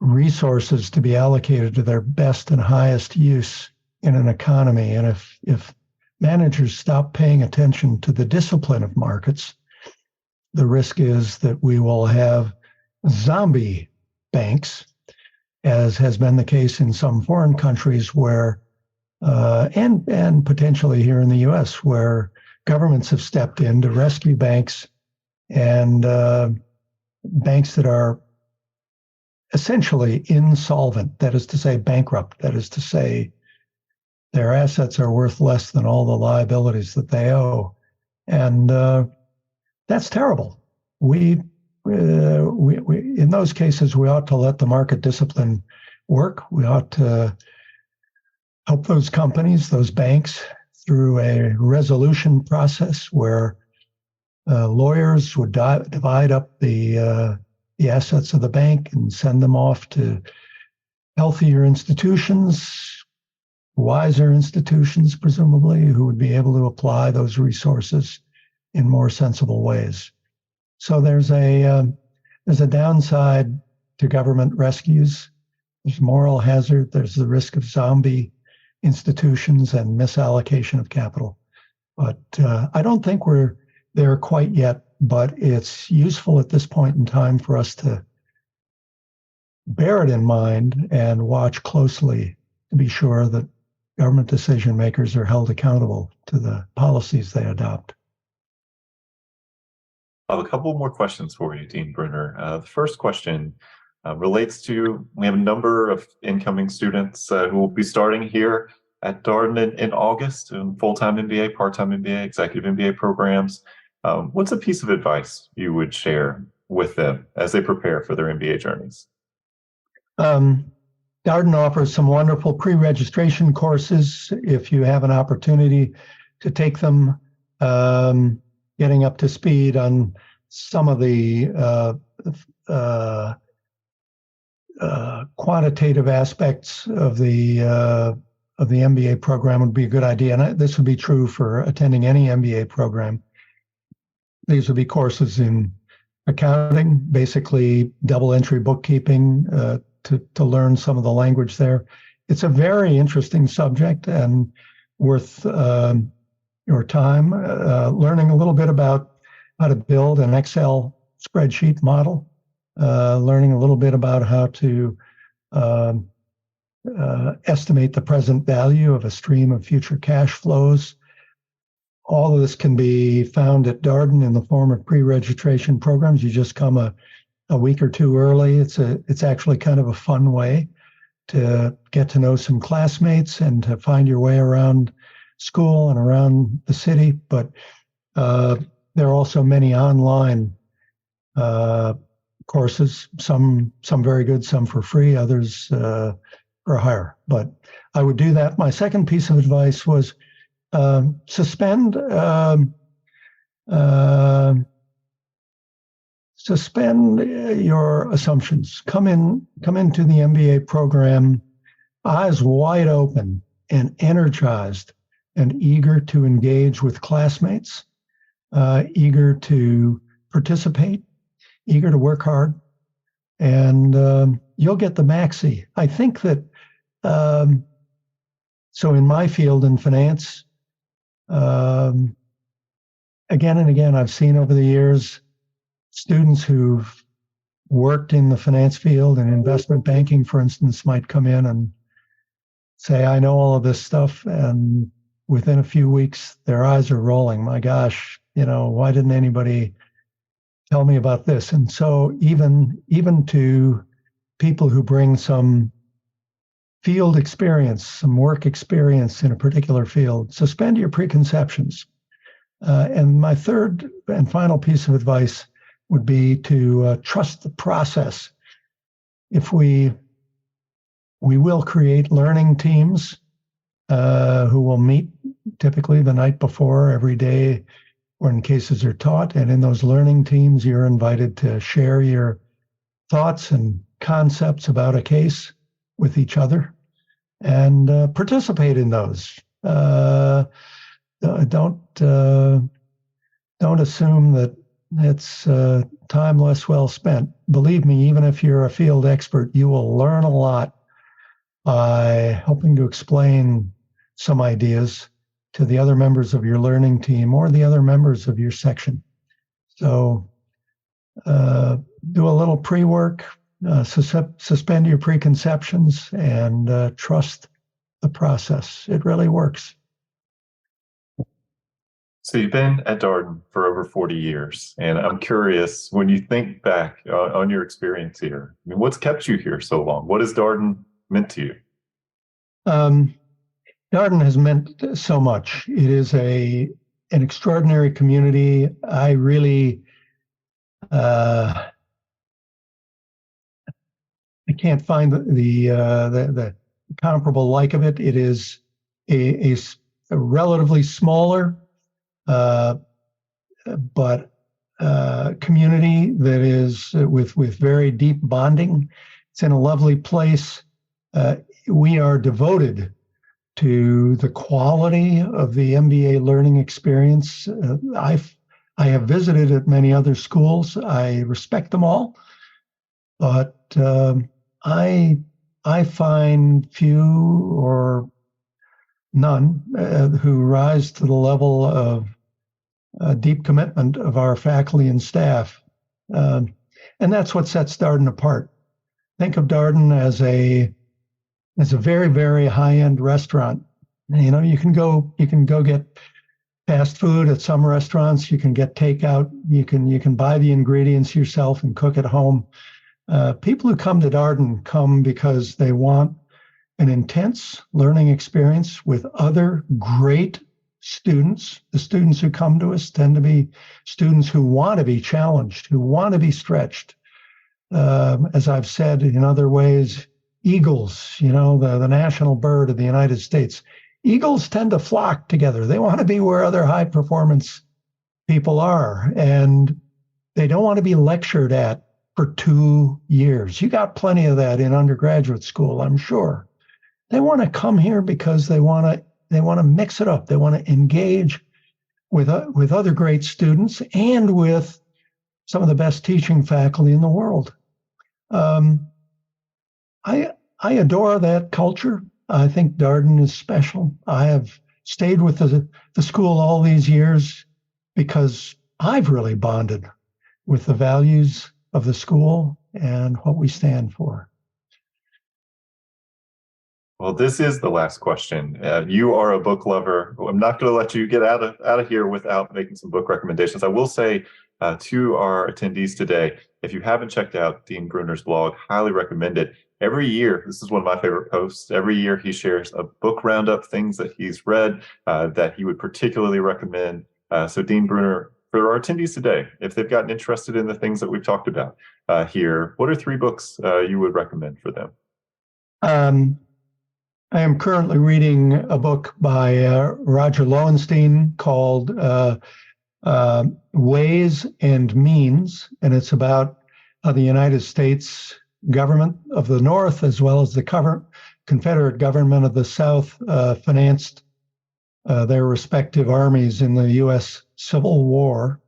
resources to be allocated to their best and highest use in an economy. And if managers stop paying attention to the discipline of markets, the risk is that we will have zombie banks, as has been the case in some foreign countries where, and potentially here in the U.S., where governments have stepped in to rescue banks, and banks that are essentially insolvent, that is to say bankrupt, that is to say their assets are worth less than all the liabilities that they owe. And that's terrible. We in those cases, we ought to let the market discipline work. We ought to help those companies, those banks, through a resolution process where lawyers would divide up the assets of the bank and send them off to healthier institutions, wiser institutions, presumably, who would be able to apply those resources in more sensible ways. So there's a there's a downside to government rescues. There's moral hazard. There's the risk of zombie institutions and misallocation of capital. But I don't think we're there quite yet, but it's useful at this point in time for us to bear it in mind and watch closely to be sure that government decision makers are held accountable to the policies they adopt. I have a couple more questions for you, Dean Bruner. The first question relates to, we have a number of incoming students who will be starting here at Darden in August, in full-time MBA, part-time MBA, executive MBA programs. What's a piece of advice you would share with them as they prepare for their MBA journeys? Darden offers some wonderful pre-registration courses if you have an opportunity to take them, getting up to speed on some of the quantitative aspects of the MBA program would be a good idea. And this would be true for attending any MBA program. These would be courses in accounting, basically double entry bookkeeping, to learn some of the language there. It's a very interesting subject and worth your time. Learning a little bit about how to build an Excel spreadsheet model, learning a little bit about how to estimate the present value of a stream of future cash flows. All of this can be found at Darden in the form of pre-registration programs. You just come a week or two early. It's actually kind of a fun way to get to know some classmates and to find your way around school and around the city. But there are also many online courses, some very good, some for free, others for hire. But I would do that. My second piece of advice was suspend your assumptions. Come into the MBA program eyes wide open and energized and eager to engage with classmates, eager to participate, eager to work hard, and you'll get the maxi. I think that, so in my field in finance, again and again, I've seen over the years students who've worked in the finance field and investment banking, for instance, might come in and say, I know all of this stuff. And within a few weeks, their eyes are rolling. My gosh, why didn't anybody tell me about this? And so even to people who bring some field experience, some work experience in a particular field, suspend your preconceptions. And my third and final piece of advice would be to trust the process. If we will create learning teams who will meet typically the night before every day when cases are taught. And in those learning teams, you're invited to share your thoughts and concepts about a case with each other and participate in those. Don't assume that it's time less well spent. Believe me, even if you're a field expert, you will learn a lot by helping to explain some ideas to the other members of your learning team or the other members of your section. So do a little pre-work, suspend your preconceptions, and trust the process. It really works. So you've been at Darden for over 40 years, and I'm curious, when you think back on your experience here, I mean, what's kept you here so long? What has Darden meant to you? Darden has meant so much. It is an extraordinary community. I really, I can't find the comparable like of it. It is a relatively smaller, but community that is with very deep bonding. It's in a lovely place. We are devoted to the quality of the MBA learning experience. I have visited at many other schools. I respect them all. but I find few or none who rise to the level of deep commitment of our faculty and staff. And that's what sets Darden apart. Think of Darden as a very, very high-end restaurant. You know, you can go get fast food at some restaurants. You can get takeout. You can buy the ingredients yourself and cook at home. People who come to Darden come because they want an intense learning experience with other great students. The students who come to us tend to be students who want to be challenged, who want to be stretched. As I've said in other ways, eagles, you know, the national bird of the United States. Eagles tend to flock together. They want to be where other high performance people are, and they don't want to be lectured at for 2 years. You got plenty of that in undergraduate school, I'm sure. They want to come here because they want to mix it up. They want to engage with other great students and with some of the best teaching faculty in the world. I adore that culture. I think Darden is special. I have stayed with the school all these years because I've really bonded with the values of the school and what we stand for. Well, this is the last question. You are a book lover. I'm not going to let you get out of here without making some book recommendations. I will say to our attendees today, if you haven't checked out Dean Bruner's blog, highly recommend it. Every year, this is one of my favorite posts. Every year he shares a book roundup, things that he's read that he would particularly recommend. So Dean Bruner, for our attendees today, if they've gotten interested in the things that we've talked about here, what are 3 books you would recommend for them? I am currently reading a book by Roger Lowenstein called Ways and Means, and it's about how the United States government of the North, as well as the Confederate government of the South, financed their respective armies in the U.S. Civil War.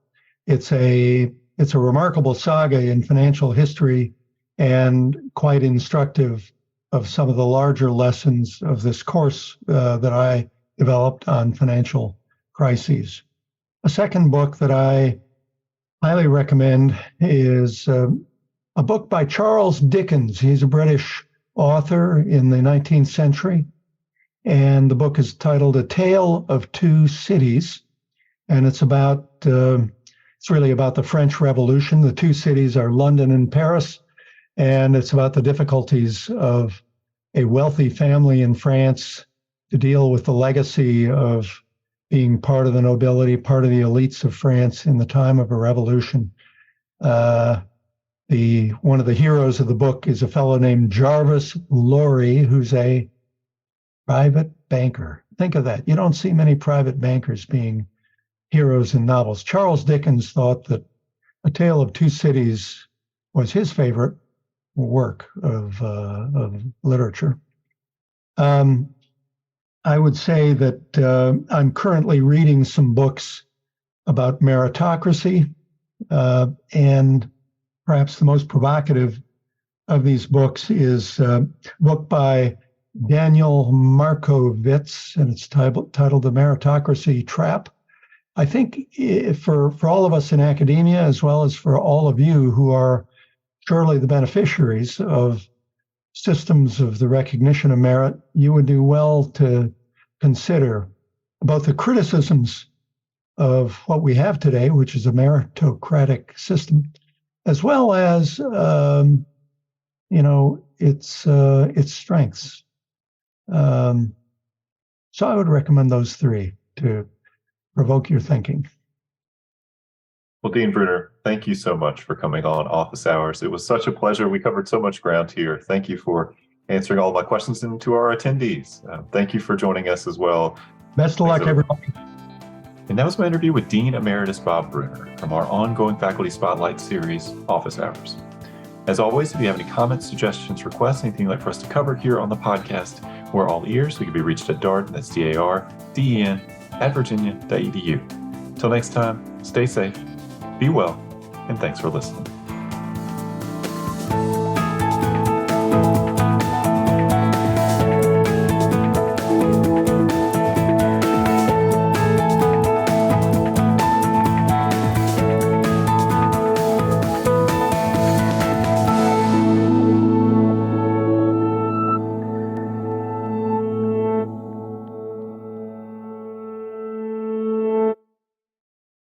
It's a remarkable saga in financial history and quite instructive of some of the larger lessons of this course that I developed on financial crises. A second book that I highly recommend is a book by Charles Dickens. He's a British author in the 19th century, and the book is titled A Tale of Two Cities, and it's really about the French Revolution. The two cities are London and Paris, and it's about the difficulties of a wealthy family in France to deal with the legacy of being part of the nobility, part of the elites of France in the time of a revolution. One of the heroes of the book is a fellow named Jarvis Lorry, who's a private banker. Think of that. You don't see many private bankers being heroes in novels. Charles Dickens thought that A Tale of Two Cities was his favorite work of literature. I would say that I'm currently reading some books about meritocracy, and perhaps the most provocative of these books is a book by Daniel Markovits, and it's titled The Meritocracy Trap. I think for all of us in academia, as well as for all of you who are surely the beneficiaries of systems of the recognition of merit, you would do well to consider both the criticisms of what we have today, which is a meritocratic system, as well as its strengths. So I would recommend those 3 to provoke your thinking. Well, Dean Bruner, thank you so much for coming on Office Hours. It was such a pleasure. We covered so much ground here. Thank you for answering all my questions, and to our attendees, thank you for joining us as well. Best of luck, everybody. And that was my interview with Dean Emeritus Bob Bruner from our ongoing Faculty Spotlight series, Office Hours. As always, if you have any comments, suggestions, requests, anything you'd like for us to cover here on the podcast, we're all ears. We can be reached at Darden, that's DARDEN, @virginia.edu. Till next time, stay safe, be well, and thanks for listening.